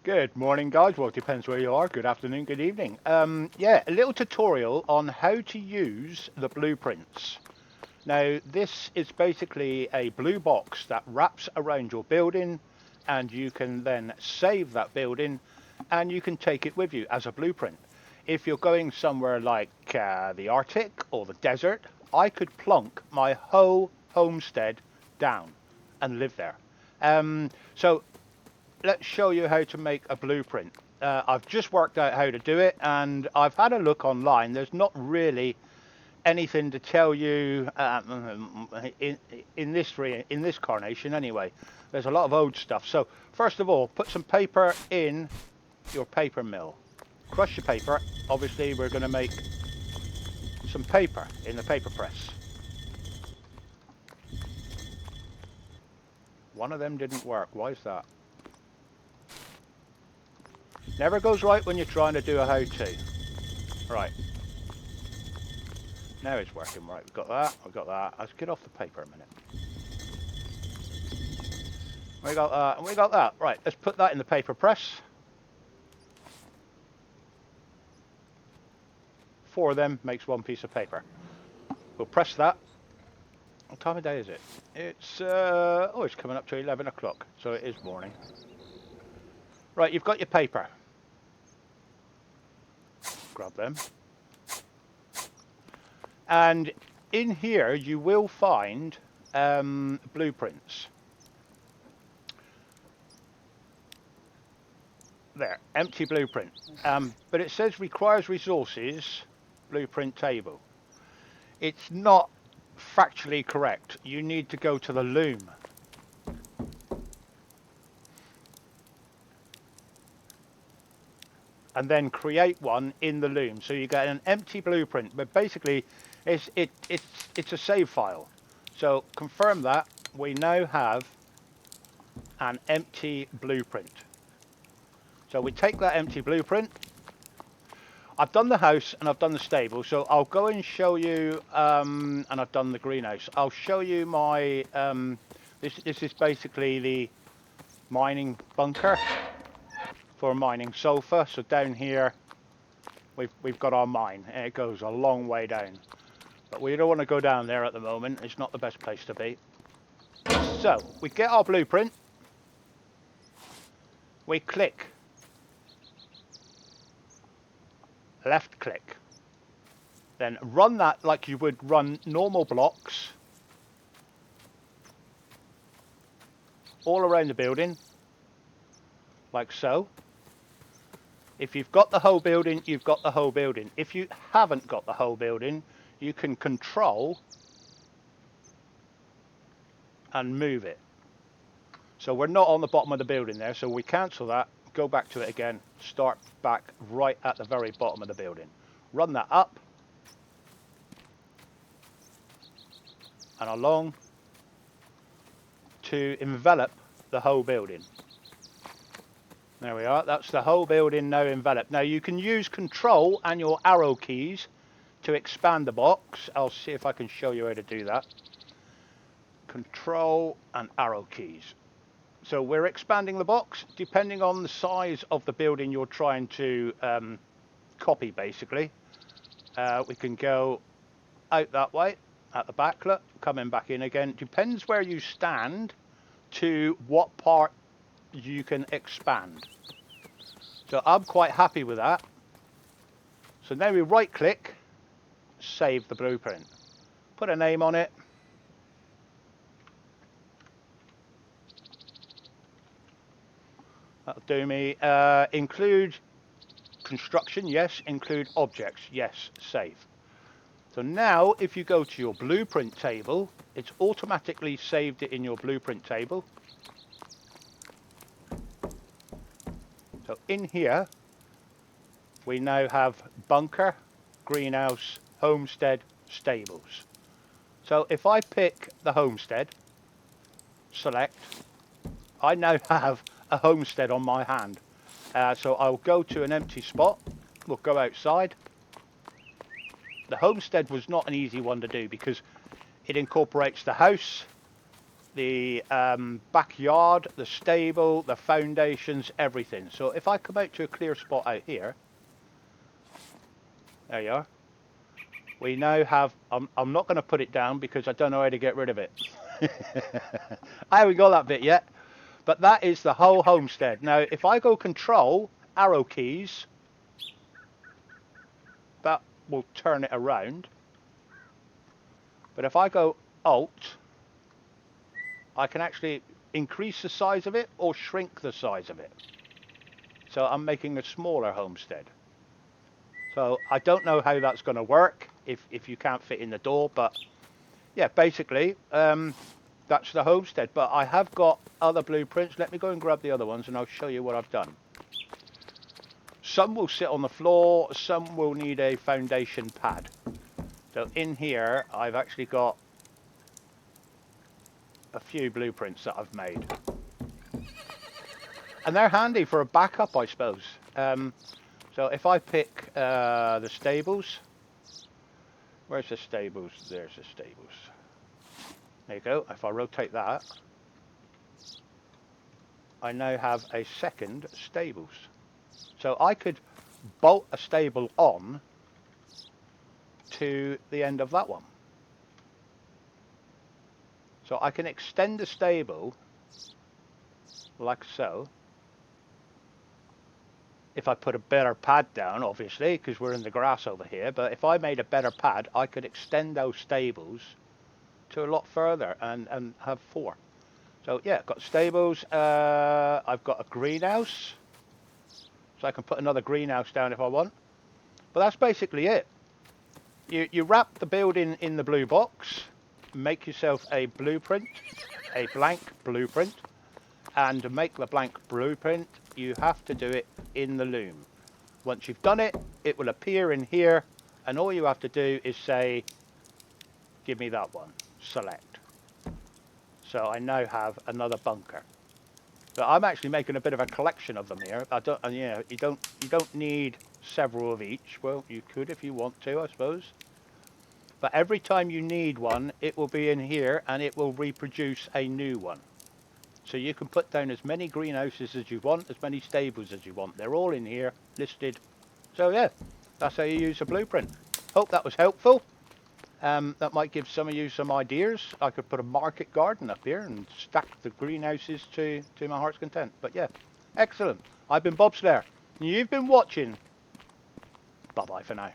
Good morning, guys. Well, it depends where you are. Good afternoon, good evening. Yeah, a little tutorial on how to use the blueprints. Now, this is basically a blue box that wraps around your building, and you can then save that building, and you can take it with you as a blueprint. If you're going somewhere like the Arctic or the desert, I could plonk my whole homestead down and live there. So let's show you how to make a blueprint. I've just worked out how to do it, and I've had a look online. There's not really anything to tell you in this carnation anyway. There's a lot of old stuff. So first of all, put some paper in your paper mill. Crush your paper. Obviously, we're going to make some paper in the paper press. One of them didn't work. Why is that? Never goes right when you're trying to do a how-to. Right. Now it's working right. We've got that. I've got that. Let's get off the paper a minute. We got that. And we got that. Right. Let's put that in the paper press. 4 of them makes 1 piece of paper. We'll press that. What time of day is it? It's it's coming up to 11 o'clock. So it is morning. Right. You've got your paper. Grab them. And in here you will find blueprints. There, empty blueprint. But it says requires resources, blueprint table. It's not factually correct. You need to go to the loom. And then create one in the loom. So you get an empty blueprint, but basically it's a save file. So confirm that we now have an empty blueprint. So we take that empty blueprint. I've done the house and I've done the stable, so I'll go and show you, and I've done the greenhouse. I'll show you my, this is basically the mining bunker for mining sulfur. So down here we've got our mine, and it goes a long way down, but we don't want to go down there at the moment. It's not the best place to be. So we get our blueprint, we click, left click, then run that like you would run normal blocks all around the building, like so. If you've got the whole building, you've got the whole building. If you haven't got the whole building, you can control and move it. So we're not on the bottom of the building there, so we cancel that, go back to it again, start back right at the very bottom of the building. Run that up and along to envelop the whole building. There we are, that's the whole building now enveloped. Now you can use control and your arrow keys to expand the box. I'll see if I can show you how to do that. Control and arrow keys. So we're expanding the box depending on the size of the building you're trying to copy, basically. We can go out that way, at the back, look, coming back in again. Depends where you stand to what part you can expand. So I'm quite happy with that. So now we right click, save the blueprint, put a name on it. That'll do me. Include construction, yes. Include objects, yes. Save. So now if you go to your blueprint table, it's automatically saved it in your blueprint table. So in here, we now have bunker, greenhouse, homestead, stables. So if I pick the homestead, select, I now have a homestead on my hand. So I'll go to an empty spot, we'll go outside. The homestead was not an easy one to do because it incorporates the house, the backyard, the stable, the foundations, everything. So if I come out to a clear spot out here, there you are. We now have, I'm not going to put it down because I don't know how to get rid of it. I haven't got that bit yet. But that is the whole homestead. Now, if I go control, arrow keys, that will turn it around. But if I go alt, I can actually increase the size of it or shrink the size of it. So I'm making a smaller homestead. So I don't know how that's going to work if you can't fit in the door, but yeah, basically that's the homestead. But I have got other blueprints. Let me go and grab the other ones and I'll show you what I've done. Some will sit on the floor, some will need a foundation pad. So in here I've actually got a few blueprints that I've made. And they're handy for a backup, I suppose. So if I pick the stables, where's the stables? There's the stables. There you go. If I rotate that, I now have a second stables. So I could bolt a stable on to the end of that one. So I can extend the stable like so. If I put a better pad down, obviously, because we're in the grass over here, but if I made a better pad, I could extend those stables to a lot further and have 4. So yeah, I've got stables, I've got a greenhouse, so I can put another greenhouse down if I want. But that's basically it. You wrap the building in the blue box, make yourself a blueprint, a blank blueprint, and to make the blank blueprint, you have to do it in the loom. Once you've done it, it will appear in here, and all you have to do is say, give me that one, select. So I now have another bunker. So I'm actually making a bit of a collection of them here. I don't, and yeah, you don't need several of each. Well, you could if you want to, I suppose. But every time you need one, it will be in here, and it will reproduce a new one. So you can put down as many greenhouses as you want, as many stables as you want. They're all in here, listed. So yeah, that's how you use a blueprint. Hope that was helpful. That might give some of you some ideas. I could put a market garden up here and stack the greenhouses to my heart's content. But yeah, excellent. I've been Bob Slayer. You've been watching. Bye-bye for now.